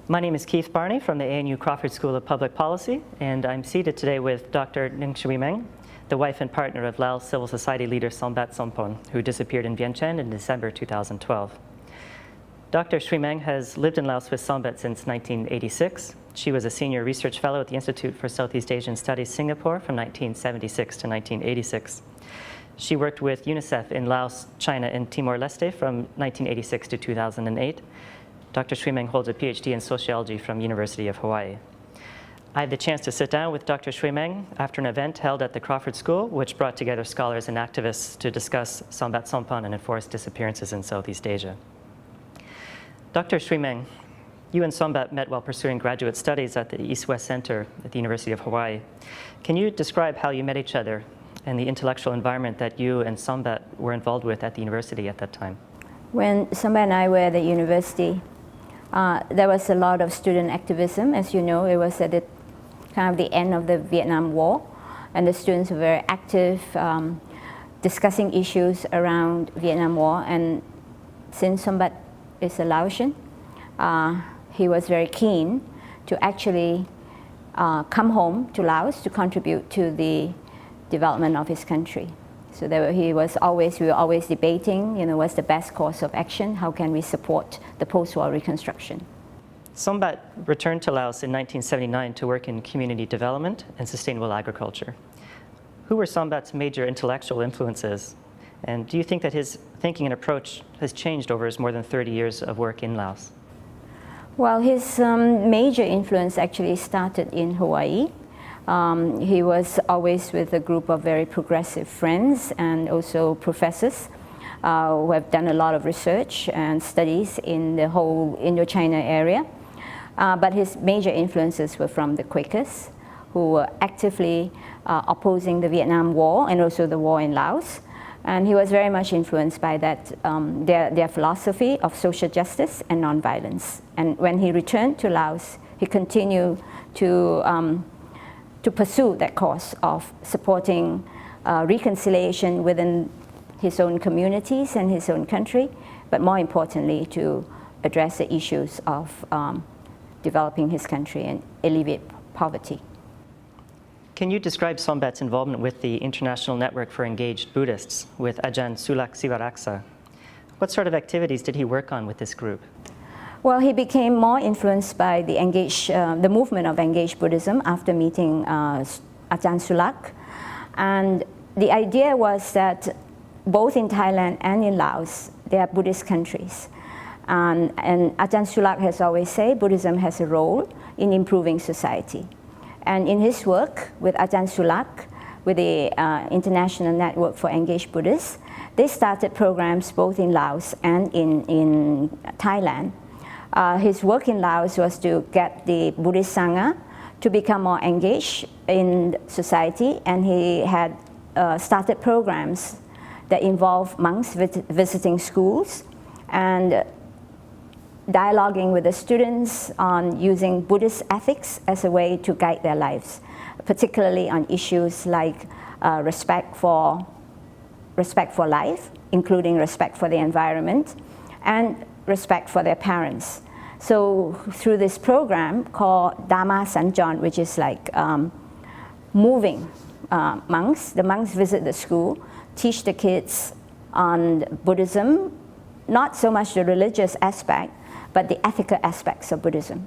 My name is Keith Barney from the ANU Crawford School of Public Policy, and I'm seated today with Dr. Ng Shui Meng, the wife and partner of Laos civil society leader Sombath Somphone, who disappeared in Vientiane in December 2012. Dr. Shui Meng has lived in Laos with Sombath since 1986. She was a senior research fellow at the Institute for Southeast Asian Studies, Singapore, from 1976 to 1986. She worked with UNICEF in Laos, China, and Timor-Leste from 1986 to 2008. Dr. Shui Meng holds a PhD in sociology from University of Hawaii. I had the chance to sit down with Dr. Shui Meng after an event held at the Crawford School, which brought together scholars and activists to discuss Sombath Somphone and enforced disappearances in Southeast Asia. Dr. Shui Meng, you and Sombath met while pursuing graduate studies at the East-West Center at the University of Hawaii. Can you describe how you met each other and the intellectual environment that you and Sombath were involved with at the university at that time? When Sombath and I were at the university, there was a lot of student activism. As you know, it was at the kind of the end of the Vietnam War, and the students were very active, discussing issues around Vietnam War. And since Sombath is a Laotian, he was very keen to actually come home to Laos to contribute to the development of his country. So we were always debating, what's the best course of action? How can we support the post-war reconstruction? Sombath returned to Laos in 1979 to work in community development and sustainable agriculture. Who were Sombath's major intellectual influences? And do you think that his thinking and approach has changed over his more than 30 years of work in Laos? Well, his major influence actually started in Hawaii. He was always with a group of very progressive friends and also professors who have done a lot of research and studies in the whole Indochina area. But his major influences were from the Quakers, who were actively opposing the Vietnam War and also the war in Laos. And he was very much influenced by that, their philosophy of social justice and nonviolence. And when he returned to Laos, he continued to pursue that cause of supporting reconciliation within his own communities and his own country, but more importantly, to address the issues of developing his country and alleviate poverty. Can you describe Sombath's involvement with the International Network for Engaged Buddhists with Ajahn Sulak Sivaraksa? What sort of activities did he work on with this group? Well, he became more influenced by the movement of engaged Buddhism after meeting Ajahn Sulak. And the idea was that both in Thailand and in Laos, they are Buddhist countries. And Ajahn Sulak has always said Buddhism has a role in improving society. And in his work with Ajahn Sulak, with the International Network for Engaged Buddhists, they started programs both in Laos and in Thailand. His work in Laos was to get the Buddhist Sangha to become more engaged in society, and he had started programs that involve monks visiting schools and dialoguing with the students on using Buddhist ethics as a way to guide their lives, particularly on issues like respect for life, including respect for the environment, and respect for their parents. So through this program called Dharma Sanjon, which is like moving monks, the monks visit the school, teach the kids on Buddhism, not so much the religious aspect, but the ethical aspects of Buddhism.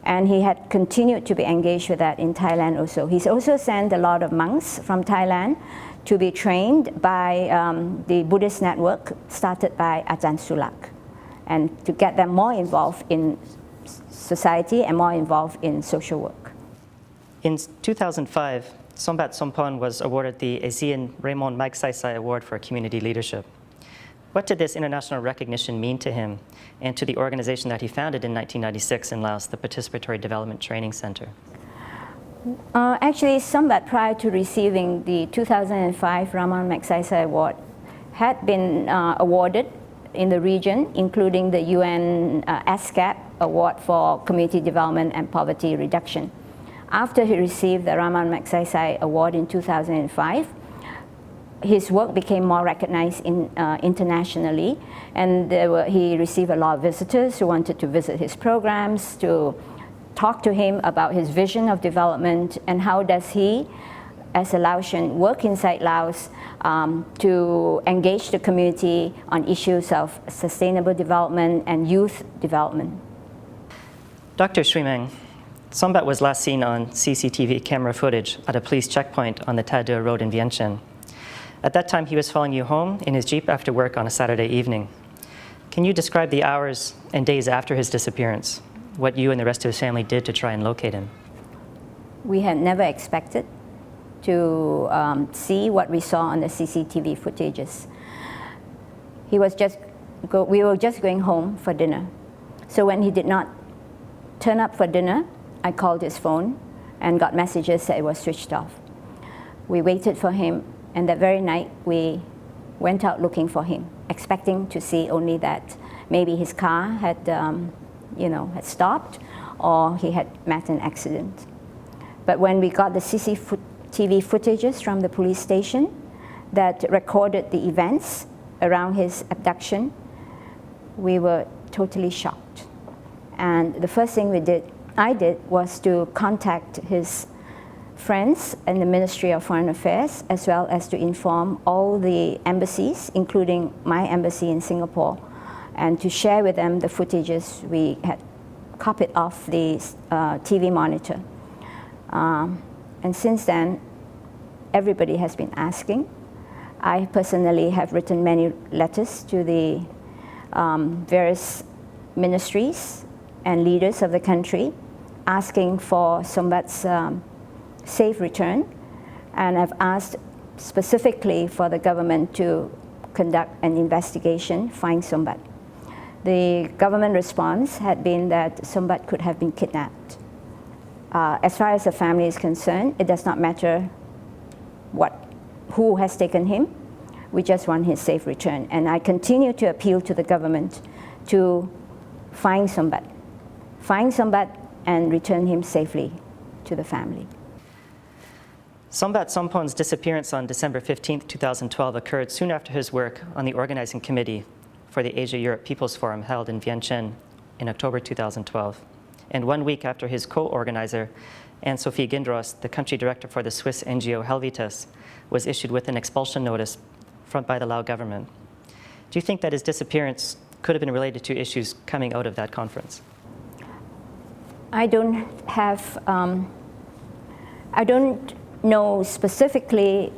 And he had continued to be engaged with that in Thailand also. He's also sent a lot of monks from Thailand to be trained by the Buddhist network started by Ajahn Sulak, and to get them more involved in society and more involved in social work. In 2005, Sombath Somphone was awarded the ASEAN Raymond Magsaysay Award for Community Leadership. What did this international recognition mean to him and to the organization that he founded in 1996 in Laos, the Participatory Development Training Center? Actually, Sombath, prior to receiving the 2005 Raymond Magsaysay Award, had been awarded in the region, including the UN ASCAP Award for Community Development and Poverty Reduction. After he received the Raymond Magsaysay Award in 2005, his work became more recognized internationally, and he received a lot of visitors who wanted to visit his programs, to talk to him about his vision of development and how does he, as a Laotian, work inside Laos to engage the community on issues of sustainable development and youth development. Dr. Shui Meng, Sombath was last seen on CCTV camera footage at a police checkpoint on the Tadua Road in Vientiane. At that time, he was following you home in his Jeep after work on a Saturday evening. Can you describe the hours and days after his disappearance, what you and the rest of his family did to try and locate him? We had never expected to see what we saw on the CCTV footages. We were just going home for dinner. So when he did not turn up for dinner, I called his phone and got messages that it was switched off. We waited for him, and that very night we went out looking for him, expecting to see only that maybe his car had, had stopped or he had met an accident. But when we got the CCTV footages from the police station that recorded the events around his abduction, we were totally shocked. And the first thing I did was to contact his friends in the Ministry of Foreign Affairs, as well as to inform all the embassies, including my embassy in Singapore, and to share with them the footages we had copied off the TV monitor. And since then, everybody has been asking. I personally have written many letters to the various ministries and leaders of the country asking for Sombath's safe return, and I've asked specifically for the government to conduct an investigation, find Sombath. The government response had been that Sombath could have been kidnapped. As far as the family is concerned, it does not matter who has taken him. We just want his safe return. And I continue to appeal to the government to find Sombath and return him safely to the family. Sombath Somphone's disappearance on December 15, 2012 occurred soon after his work on the organizing committee for the Asia-Europe People's Forum held in Vientiane in October 2012, and 1 week after his co-organizer, Anne-Sophie Gindros, the country director for the Swiss NGO Helvetas, was issued with an expulsion notice by the Lao government. Do you think that his disappearance could have been related to issues coming out of that conference? I don't know specifically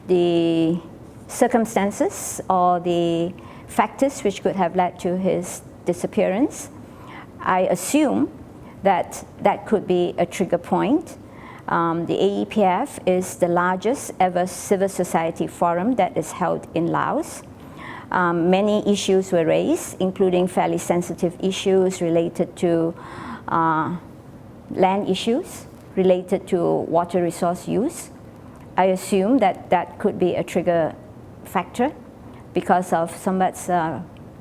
the circumstances or the factors which could have led to his disappearance. I assume that could be a trigger point. The AEPF is the largest ever civil society forum that is held in Laos. Many issues were raised, including fairly sensitive issues related to land issues, related to water resource use. I assume that could be a trigger factor because of Sombath's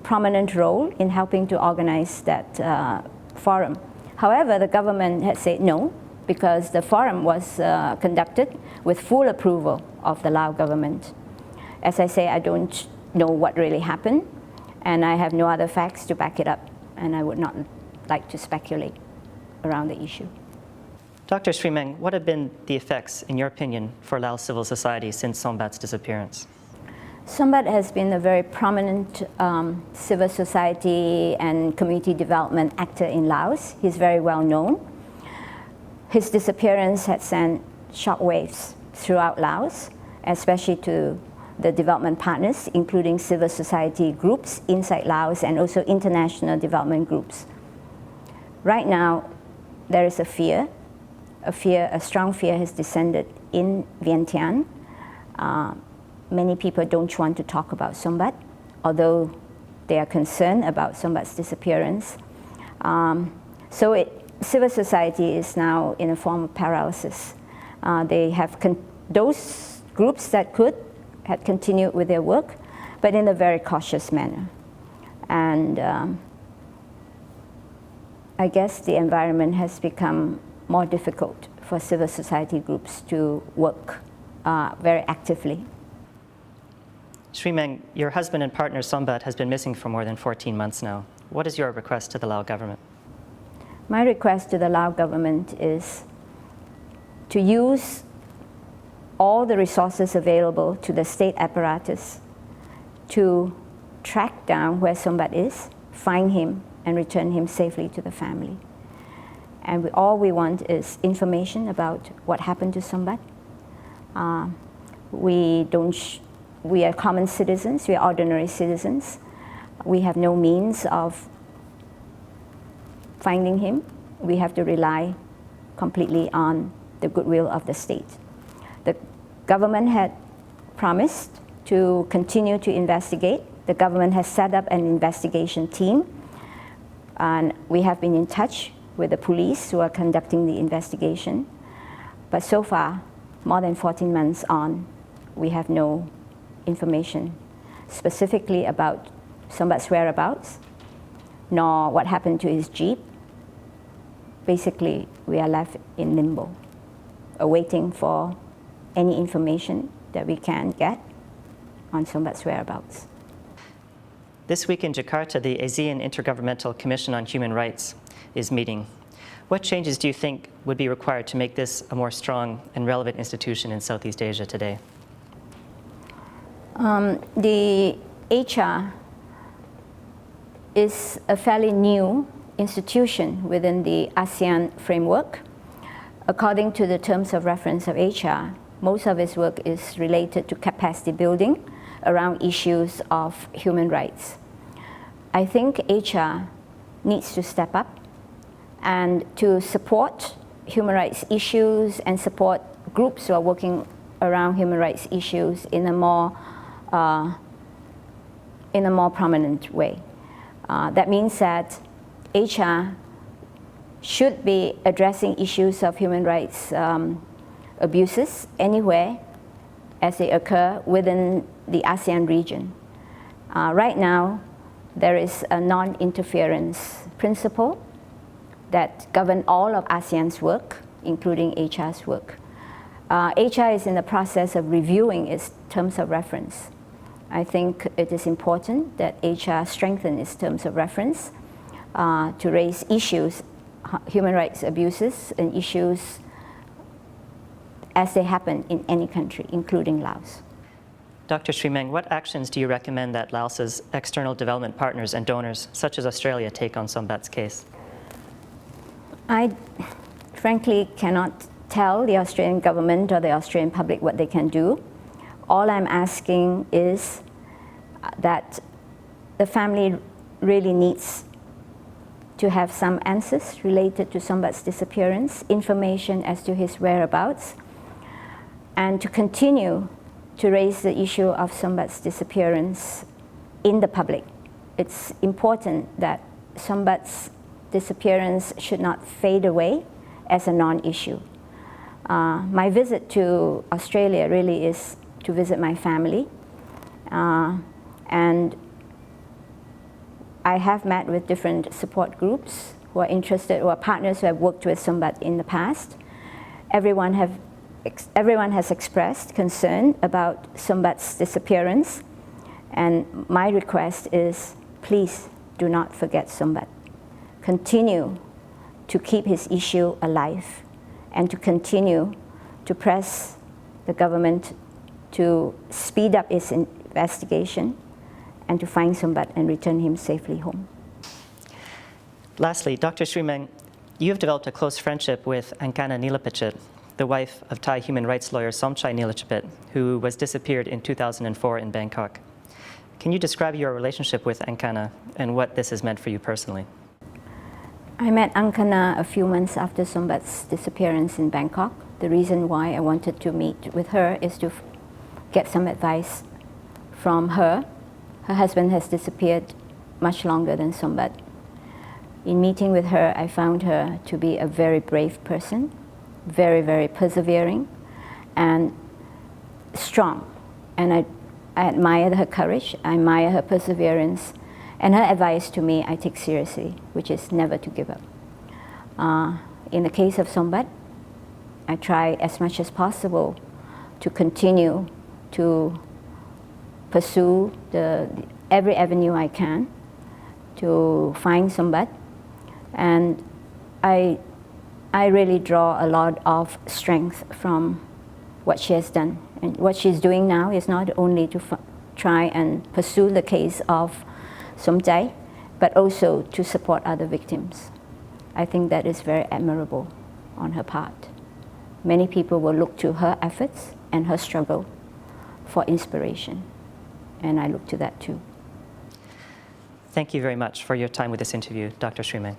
prominent role in helping to organize that forum. However, the government had said no, because the forum was conducted with full approval of the Lao government. As I say, I don't know what really happened, and I have no other facts to back it up, and I would not like to speculate around the issue. Dr. Shui Meng, what have been the effects, in your opinion, for Lao civil society since Sombath's disappearance? Sombath has been a very prominent civil society and community development actor in Laos. He's very well known. His disappearance had sent shockwaves throughout Laos, especially to the development partners, including civil society groups inside Laos and also international development groups. Right now, there is a strong fear has descended in Vientiane. Many people don't want to talk about Sombath, although they are concerned about Sombath's disappearance. Civil society is now in a form of paralysis. They have those groups that had continued with their work, but in a very cautious manner. And I guess the environment has become more difficult for civil society groups to work very actively Shui Meng, your husband and partner Sombath has been missing for more than 14 months now. What is your request to the Lao government? My request to the Lao government is to use all the resources available to the state apparatus to track down where Sombath is, find him, and return him safely to the family. And all we want is information about what happened to Sombath. We are common citizens, we are ordinary citizens. We have no means of finding him. We have to rely completely on the goodwill of the state. The government had promised to continue to investigate. The government has set up an investigation team, and we have been in touch with the police who are conducting the investigation. But so far, more than 14 months on, we have no information specifically about Sombath's whereabouts, nor what happened to his jeep. Basically, we are left in limbo, awaiting for any information that we can get on Sombath's whereabouts. This week in Jakarta, the ASEAN Intergovernmental Commission on Human Rights is meeting. What changes do you think would be required to make this a more strong and relevant institution in Southeast Asia today? The HR is a fairly new institution within the ASEAN framework. According to the terms of reference of HR, most of its work is related to capacity building around issues of human rights. I think HR needs to step up and to support human rights issues and support groups who are working around human rights issues in a more prominent way. That means that HR should be addressing issues of human rights abuses anywhere as they occur within the ASEAN region. Right now, there is a non-interference principle that governs all of ASEAN's work, including HR's work. HR is in the process of reviewing its terms of reference. I think it is important that HR strengthen its terms of reference to raise issues, human rights abuses, and issues as they happen in any country, including Laos. Dr. Shui Meng, what actions do you recommend that Laos's external development partners and donors, such as Australia, take on Sombath's case? I frankly cannot tell the Australian government or the Australian public what they can do. All I'm asking is that the family really needs to have some answers related to Sombath's disappearance, information as to his whereabouts, and to continue to raise the issue of Sombath's disappearance in the public. It's important that Sombath's disappearance should not fade away as a non-issue. My visit to Australia really is to visit my family, and I have met with different support groups who are interested, who are partners who have worked with Sombath in the past. Everyone has expressed concern about Sombath's disappearance, and my request is, please do not forget Sombath. Continue to keep his issue alive and to continue to press the government to speed up its investigation and to find Sombath and return him safely home. Lastly, Dr. Shui Meng, you have developed a close friendship with Angkana Nilapachit, the wife of Thai human rights lawyer Somchai Nilachipit, who was disappeared in 2004 in Bangkok. Can you describe your relationship with Angkana and what this has meant for you personally? I met Angkana a few months after Sombath's disappearance in Bangkok. The reason why I wanted to meet with her is to get some advice from her. Her husband has disappeared much longer than Sombath. In meeting with her, I found her to be a very brave person, very, very persevering and strong. And I admire her courage, I admire her perseverance, and her advice to me I take seriously, which is never to give up. In the case of Sombath, I try as much as possible to continue to pursue every avenue I can to find Sombath. And I really draw a lot of strength from what she has done. And what she's doing now is not only to try and pursue the case of Somjai, but also to support other victims. I think that is very admirable on her part. Many people will look to her efforts and her struggle for inspiration, and I look to that too. Thank you very much for your time with this interview, Dr. Shui Meng.